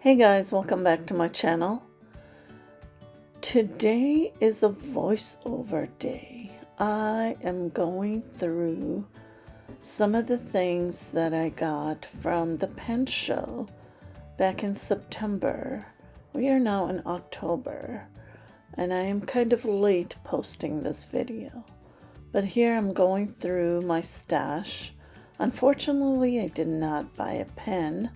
Hey guys, welcome back to my channel. Today is a voiceover day. I am going through some of the things that I got from the pen show back in September. We are now in October, and I am kind of late posting this video. But here I'm going through my stash. Unfortunately, I did not buy a pen.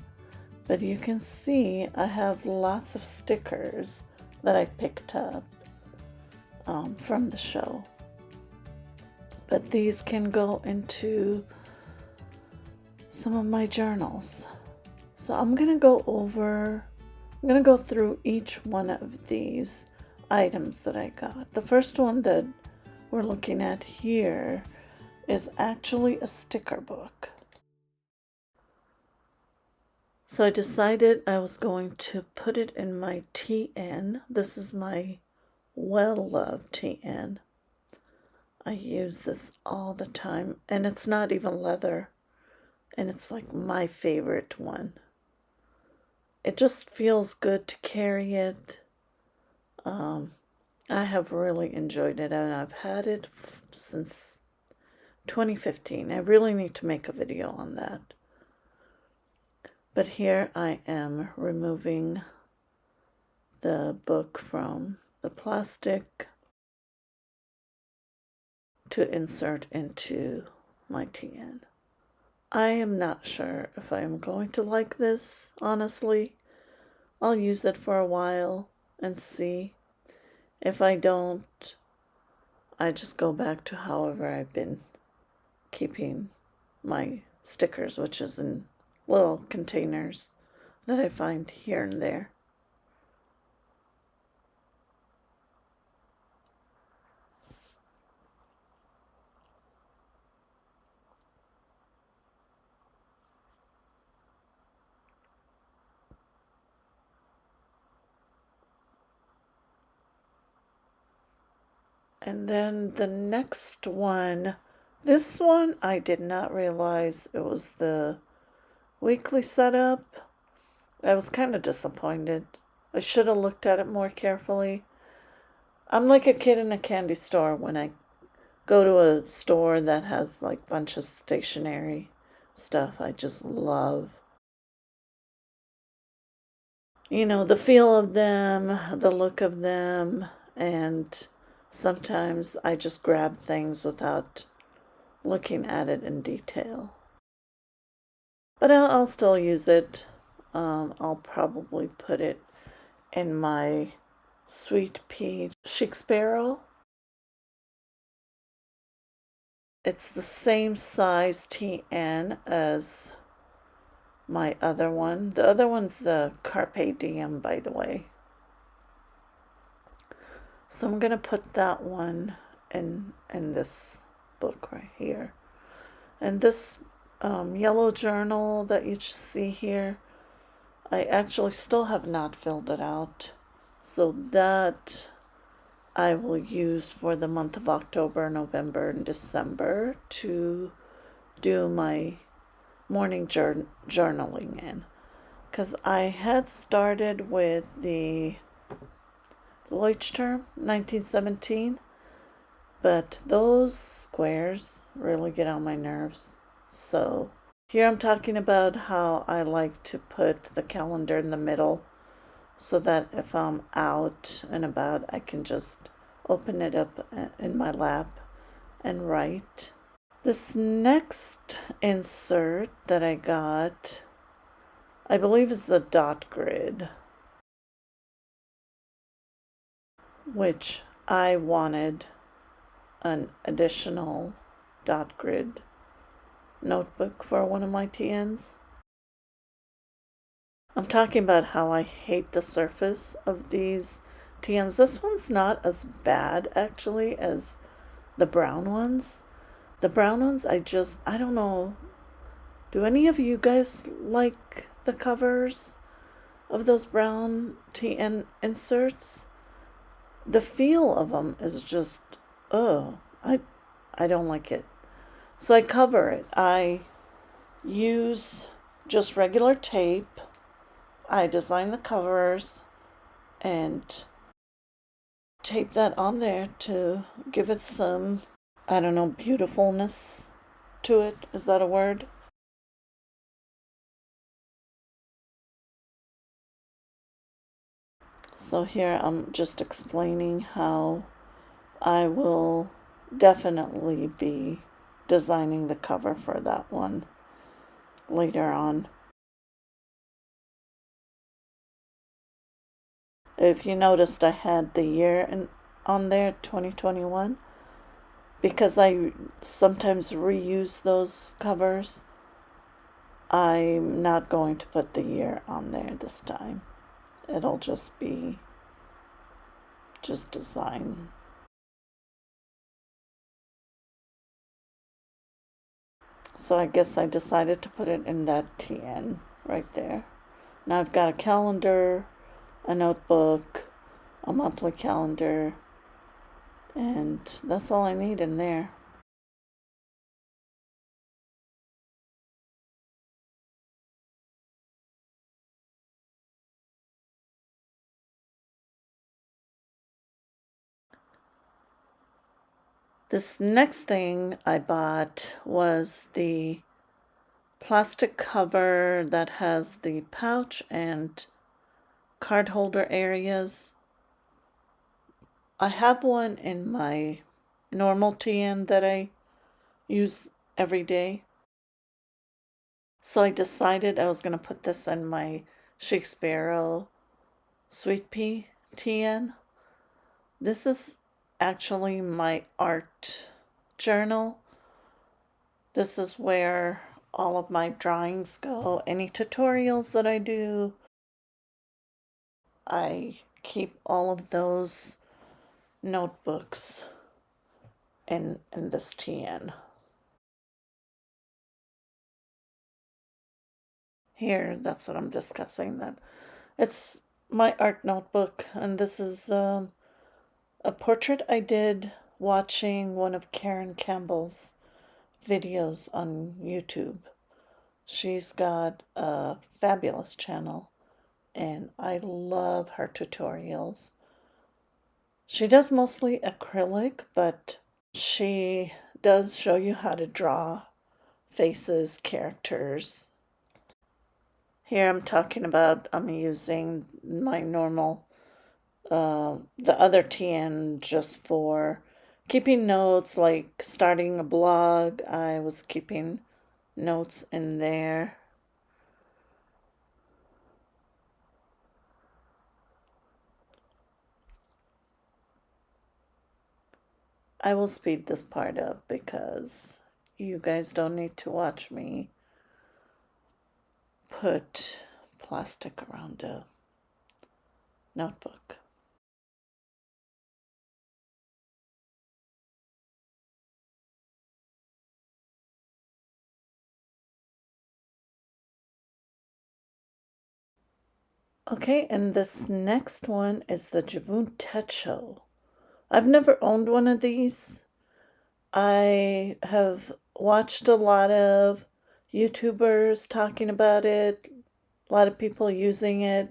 But you can see I have lots of stickers that I picked up from the show. But these can go into some of my journals. So I'm going to go through each one of these items that I got. The first one that we're looking at here is actually a sticker book. So I decided I was going to put it in my TN. This is my well-loved TN. I use this all the time, and it's not even leather, and it's like my favorite one. It just feels good to carry it. I have really enjoyed it, and I've had it since 2015. I really need to make a video on that. But here I am removing the book from the plastic to insert into my TN. I am not sure if I am going to like this, honestly. I'll use it for a while and see. If I don't, I just go back to however I've been keeping my stickers, which is in little containers that I find here and there. And then the next one, this one I did not realize it was the weekly setup. I was kind of disappointed. I should have looked at it more carefully. I'm like a kid in a candy store when I go to a store that has like a bunch of stationery stuff. I just love, the feel of them, the look of them, and sometimes I just grab things without looking at it in detail. But I'll still use it. I'll probably put it in my Sweet Pea Chic Sparrow. It's the same size TN as my other one. The other one's the Carpe Diem, by the way. So I'm going to put that one in this book right here. And this yellow journal that you see here, I actually still have not filled it out. So that I will use for the month of October, November, and December to do my morning journaling in. Because I had started with the Leuchtturm 1917, but those squares really get on my nerves. So here I'm talking about how I like to put the calendar in the middle so that if I'm out and about, I can just open it up in my lap and write. This next insert that I got, I believe is the dot grid, which I wanted an additional dot grid notebook for one of my TNs. I'm talking about how I hate the surface of these TNs. This one's not as bad actually as the brown ones. The brown ones, I don't know. Do any of you guys like the covers of those brown TN inserts? The feel of them is just, I don't like it. So I cover it. I use just regular tape I designed the covers and tape that on there to give it some, I don't know, beautifulness to it. Is that a word? So here I'm just explaining how I will definitely be designing the cover for that one later on. If you noticed, I had the year on there, 2021, because I sometimes reuse those covers. I'm not going to put the year on there this time. It'll just be just design. So I guess I decided to put it in that TN right there. Now I've got a calendar, a notebook, a monthly calendar, and that's all I need in there. This next thing I bought was the plastic cover that has the pouch and card holder areas. I have one in my normal TN that I use every day. So I decided I was going to put this in my Shakespeare Sweet Pea TN. This is actually my art journal. This is where all of my drawings go. Any tutorials that I do, I keep all of those notebooks in this TN. Here, that's what I'm discussing. That it's my art notebook, and this is a portrait I did watching one of Karen Campbell's videos on YouTube. She's got a fabulous channel, and I love her tutorials. She does mostly acrylic, but she does show you how to draw faces, characters. Here I'm talking about, I'm using my normal, the other TN just for keeping notes, like starting a blog. I was keeping notes in there. I will speed this part up because you guys don't need to watch me put plastic around a notebook. Okay, and this next one is the Jibun Techo. I've never owned one of these. I have watched a lot of YouTubers talking about it, a lot of people using it.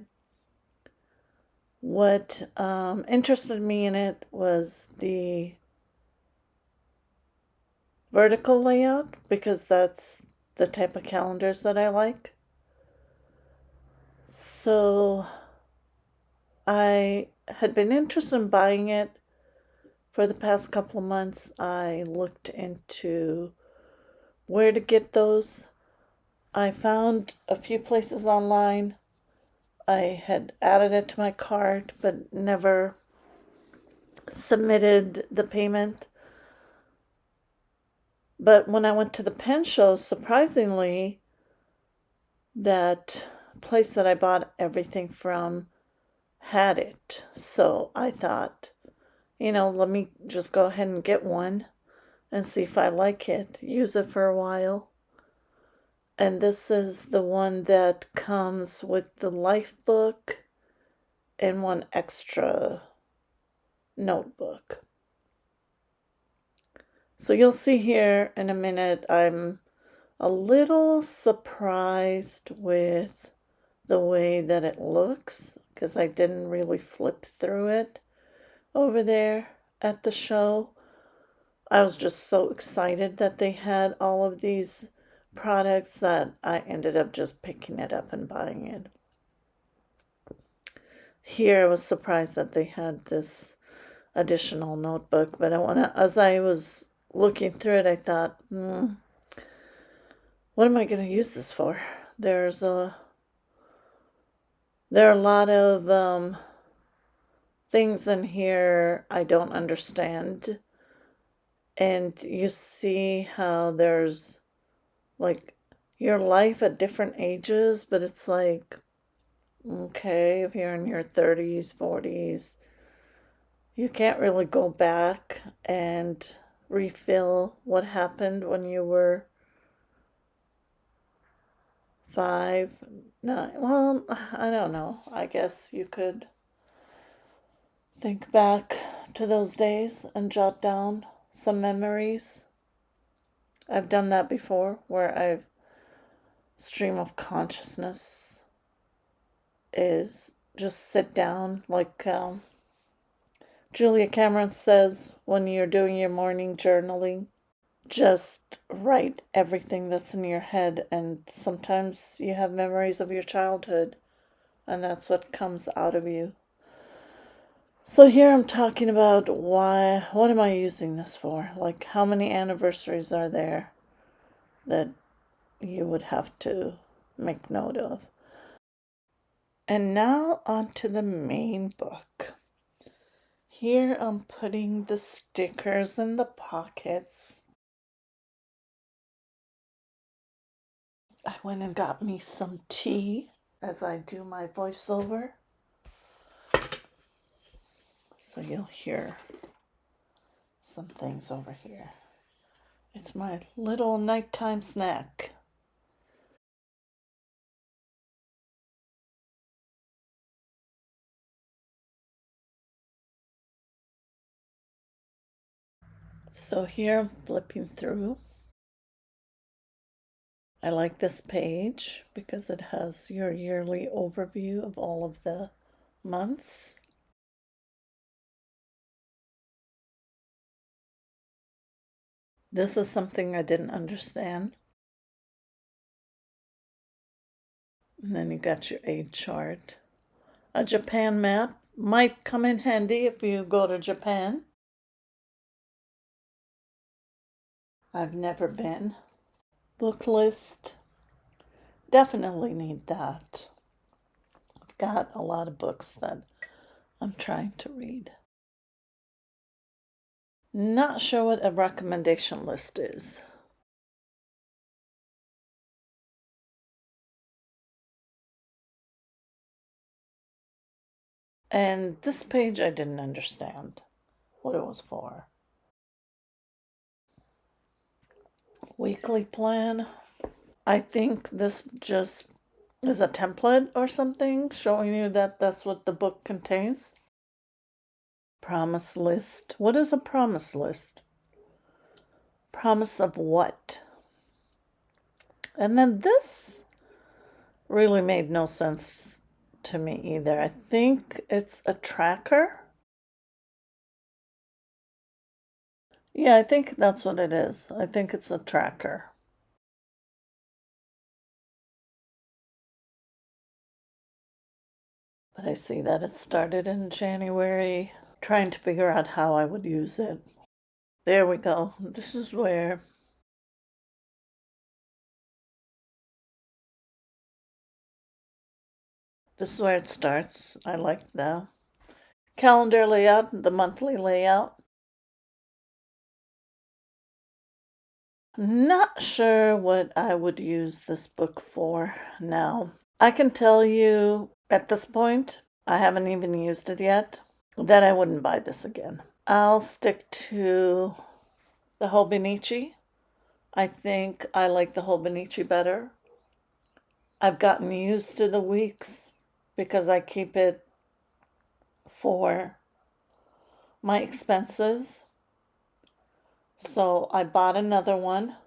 What interested me in it was the vertical layout because that's the type of calendars that I like. So I had been interested in buying it for the past couple of months. I looked into where to get those. I found a few places online. I had added it to my cart but never submitted the payment. But when I went to the pen show, surprisingly, that place that I bought everything from had it. So I thought, let me just go ahead and get one and see if I like it, use it for a while. And this is the one that comes with the life book and one extra notebook. So you'll see here in a minute, I'm a little surprised with the way that it looks because I didn't really flip through it over there at the show. I was just so excited that they had all of these products that I ended up just picking it up and buying it. Here, I was surprised that they had this additional notebook, but as I was looking through it, I thought, what am I going to use this for? There are a lot of things in here I don't understand, and you see how there's like your life at different ages, but it's like, okay, if you're in your 30s, 40s, you can't really go back and refill what happened when you were 5, 9. Well, I don't know. I guess you could think back to those days and jot down some memories. I've done that before where I've stream of consciousness is just sit down like Julia Cameron says when you're doing your morning journaling. Just write everything that's in your head, and sometimes you have memories of your childhood, and that's what comes out of you. So here I'm talking about what am I using this for? Like, how many anniversaries are there that you would have to make note of? And now on to the main book. Here I'm putting the stickers in the pockets. I went and got me some tea as I do my voiceover. So you'll hear some things over here. It's my little nighttime snack. So here I'm flipping through. I like this page because it has your yearly overview of all of the months. This is something I didn't understand. And then you got your age chart. A Japan map might come in handy if you go to Japan. I've never been. Book list. Definitely need that. I've got a lot of books that I'm trying to read. Not sure what a recommendation list is. And this page I didn't understand what it was for. Weekly plan. I think this just is a template or something showing you that that's what the book contains. Promise list. What is a promise list? Promise of what? And then this really made no sense to me either. I think it's a tracker. Yeah, I think that's what it is. I think it's a tracker. But I see that it started in January, trying to figure out how I would use it. There we go. This is where it starts. I like the calendar layout, the monthly layout. Not sure what I would use this book for now. I can tell you at this point, I haven't even used it yet, that I wouldn't buy this again. I'll stick to the Hobonichi. I think I like the Hobonichi better. I've gotten used to the weeks because I keep it for my expenses. So I bought another one.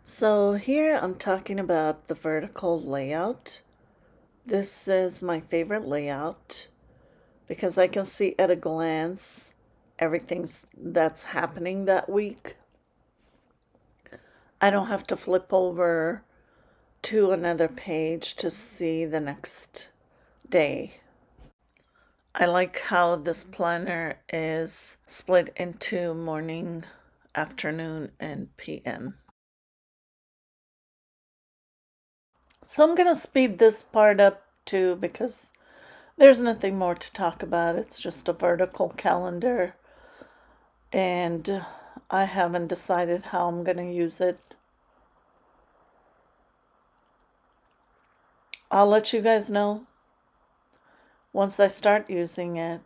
So here I'm talking about the vertical layout This is my favorite layout because I can see at a glance everything that's happening that week. I don't have to flip over to another page to see the next day. I like how this planner is split into morning, afternoon, and PM. So I'm going to speed this part up too because there's nothing more to talk about. It's just a vertical calendar, and I haven't decided how I'm going to use it. I'll let you guys know once I start using it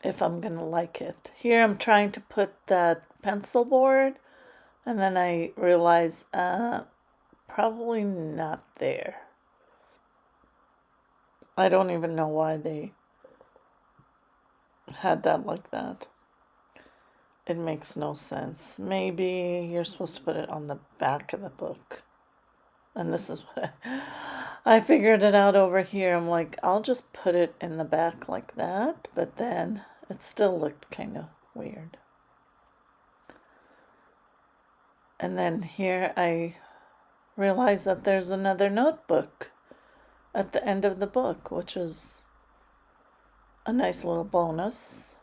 if I'm going to like it. Here I'm trying to put that pencil board, and then I realize probably not there. I don't even know why they had that like that. It makes no sense. Maybe you're supposed to put it on the back of the book. And this is what I figured it out over here. I'm like, I'll just put it in the back like that. But then it still looked kind of weird. And then here I realized that there's another notebook at the end of the book, which is a nice little bonus.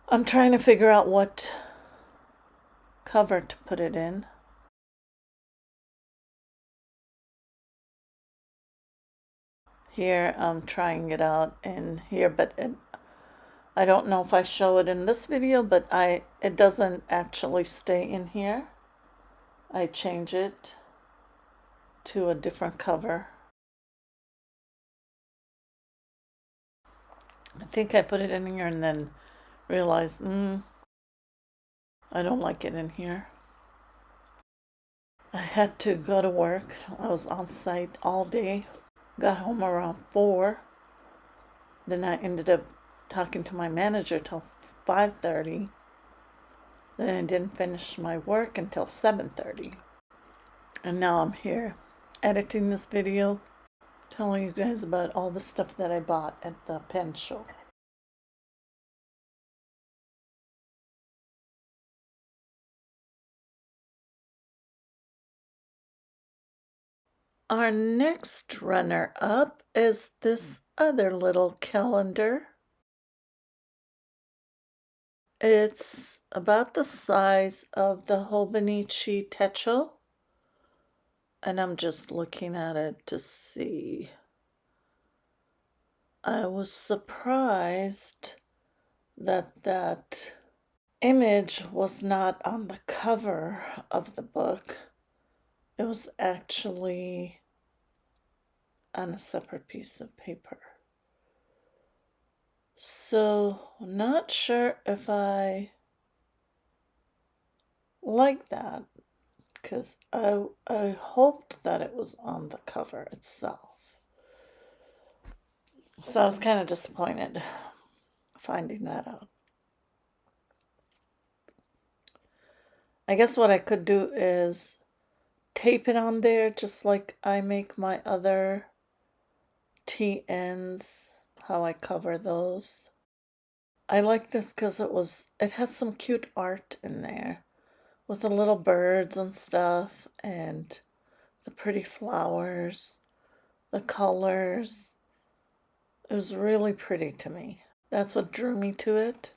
I'm trying to figure out what cover to put it in. Here I'm trying it out in here, but I don't know if I show it in this video, but it doesn't actually stay in here. I change it to a different cover. I think I put it in here and then realized, I don't like it in here. I had to go to work. I was on site all day. Got home around 4. Then I ended up talking to my manager till 5:30. Then I didn't finish my work until 7:30. And now I'm here editing this video, telling you guys about all the stuff that I bought at the pen show. Our next runner-up is this other little calendar. It's about the size of the Hobonichi Techo. And I'm just looking at it to see. I was surprised that that image was not on the cover of the book. It was actually on a separate piece of paper. So, not sure if I like that, because I hoped that it was on the cover itself. So I was kind of disappointed finding that out. I guess what I could do is tape it on there just like I make my other TNs, how I cover those. I like this because it had some cute art in there with the little birds and stuff and the pretty flowers, the colors. It was really pretty to me. That's what drew me to it.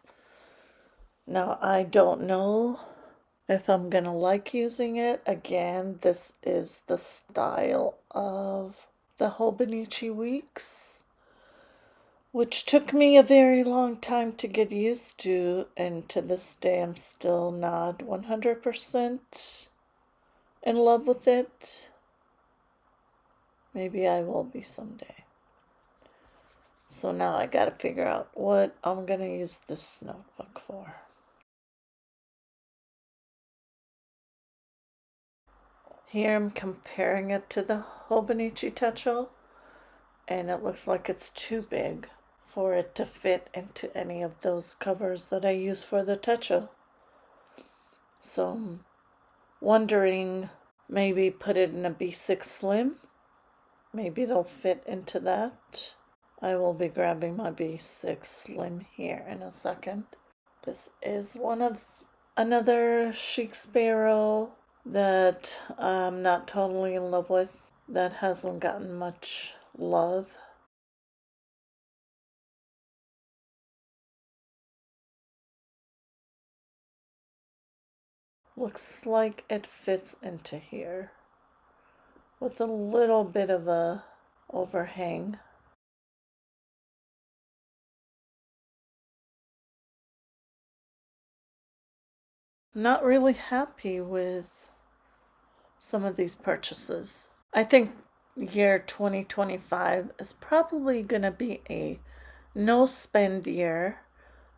Now, I don't know if I'm gonna like using it. Again, this is the style of the Hobonichi Weeks, which took me a very long time to get used to, and to this day I'm still not 100% in love with it. Maybe I will be someday. So now I gotta figure out what I'm gonna use this notebook for. Here I'm comparing it to the Hobonichi Techo. and it looks like it's too big for it to fit into any of those covers that I use for the Techo. So I'm wondering, maybe put it in a B6 Slim. Maybe it'll fit into that. I will be grabbing my B6 Slim here in a second. This is another chic sparrow that I'm not totally in love with, that hasn't gotten much love. Looks like it fits into here with a little bit of a overhang. Not really happy with some of these purchases. I think year 2025 is probably going to be a no spend year.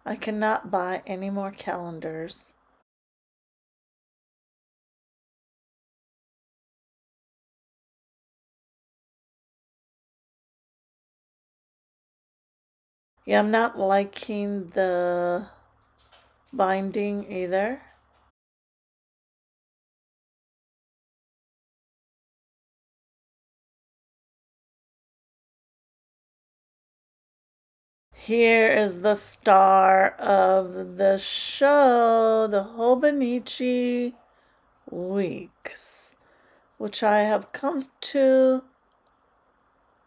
I cannot buy any more calendars. Yeah, I'm not liking the binding either. Here is the star of the show, the Hobonichi Weeks, which I have come to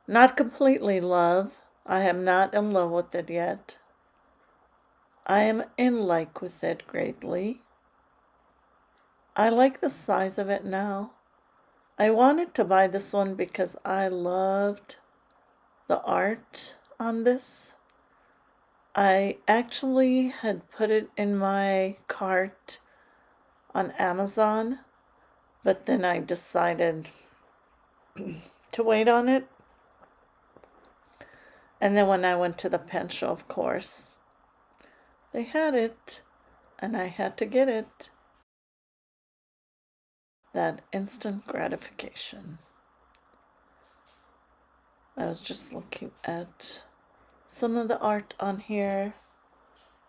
not completely love. I am not in love with it yet. I am in like with it greatly. I like the size of it now. I wanted to buy this one because I loved the art on this. I actually had put it in my cart on Amazon, but then I decided to wait on it. And then when I went to the pen show, of course, they had it, and I had to get it. That instant gratification. I was just looking at some of the art on here.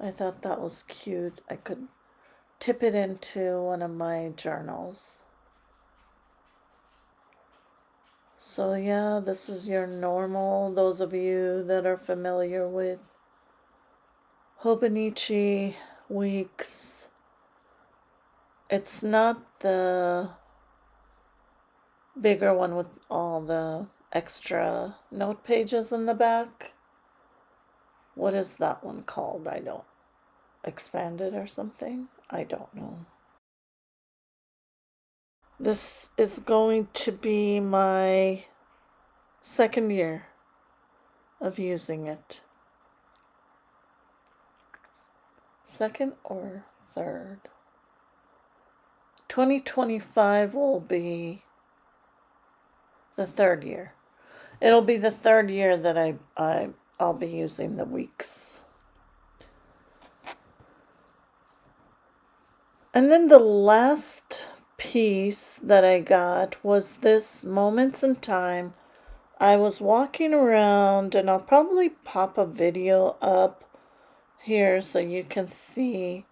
I thought that was cute. I could tip it into one of my journals. So yeah, this is your normal, those of you that are familiar with Hobonichi Weeks. It's not the bigger one with all the extra note pages in the back. What is that one called? I don't. Expanded or something? I don't know. This is going to be my second year of using it. Second or third? 2025 will be the third year. It'll be the third year that I'll be using the weeks. And then the last piece that I got was this Moments in Time. I was walking around, and I'll probably pop a video up here so you can see.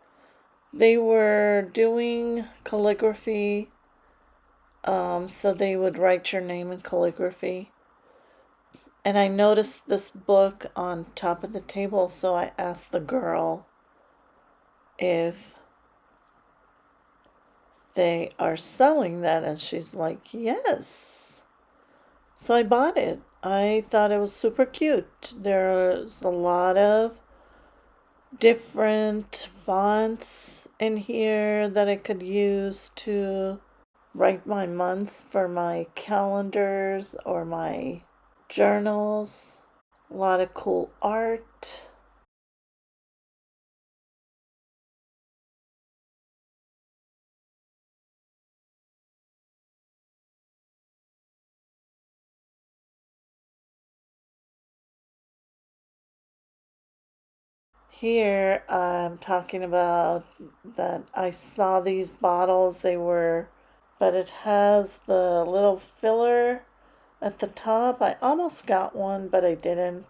They were doing calligraphy, so they would write your name in calligraphy. And I noticed this book on top of the table, so I asked the girl if they are selling that, and she's like, yes. So I bought it. I thought it was super cute. There's a lot of different fonts in here that I could use to write my months for my calendars or my journals. A lot of cool art. Here I'm talking about that I saw these bottles. But it has the little filler At the top, I almost got one, but I didn't.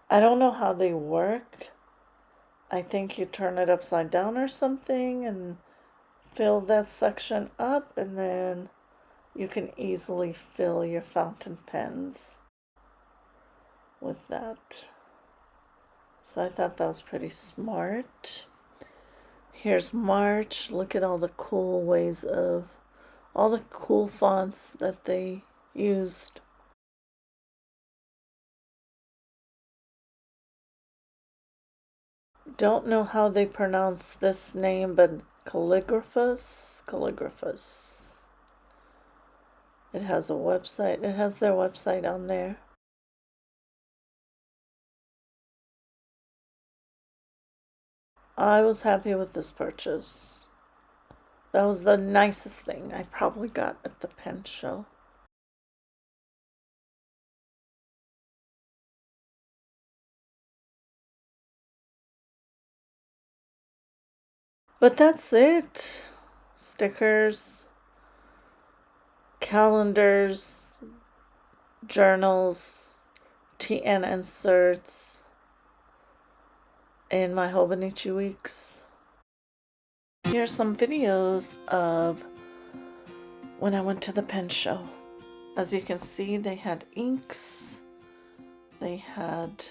I don't know how they work. I think you turn it upside down or something and fill that section up, and then you can easily fill your fountain pens with that. So I thought that was pretty smart. Here's March. Look at all the cool ways of, all the cool fonts that they used. Don't know how they pronounce this name, but Calligraphus. It has a website. It has their website on there. I was happy with this purchase. That was the nicest thing I probably got at the pen show. But that's it. Stickers, calendars, journals, TN inserts, and my Hobonichi Weeks. Here's some videos of when I went to the pen show. As you can see, they had inks. They had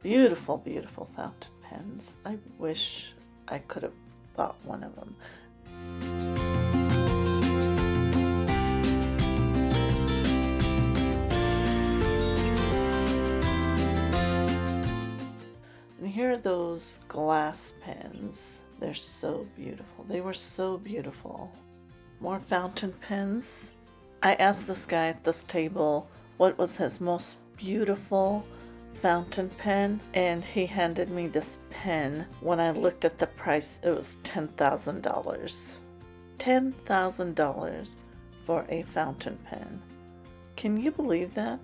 beautiful, beautiful fountain pens. I wish I could have bought one of them. And here are those glass pens. They're so beautiful. They were so beautiful. More fountain pens. I asked this guy at this table what was his most beautiful fountain pen, and he handed me this pen. When I looked at the price, it was $10,000. $10,000 for a fountain pen. Can you believe that?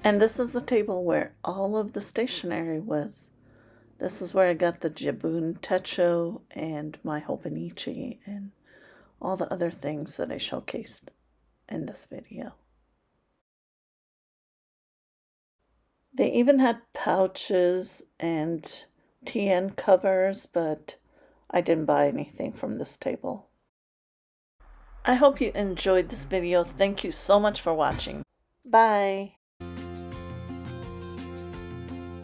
And this is the table where all of the stationery was. This is where I got the Jibun Techo and my Hobonichi and all the other things that I showcased in this video. They even had pouches and TN covers, but I didn't buy anything from this table. I hope you enjoyed this video. Thank you so much for watching. Bye.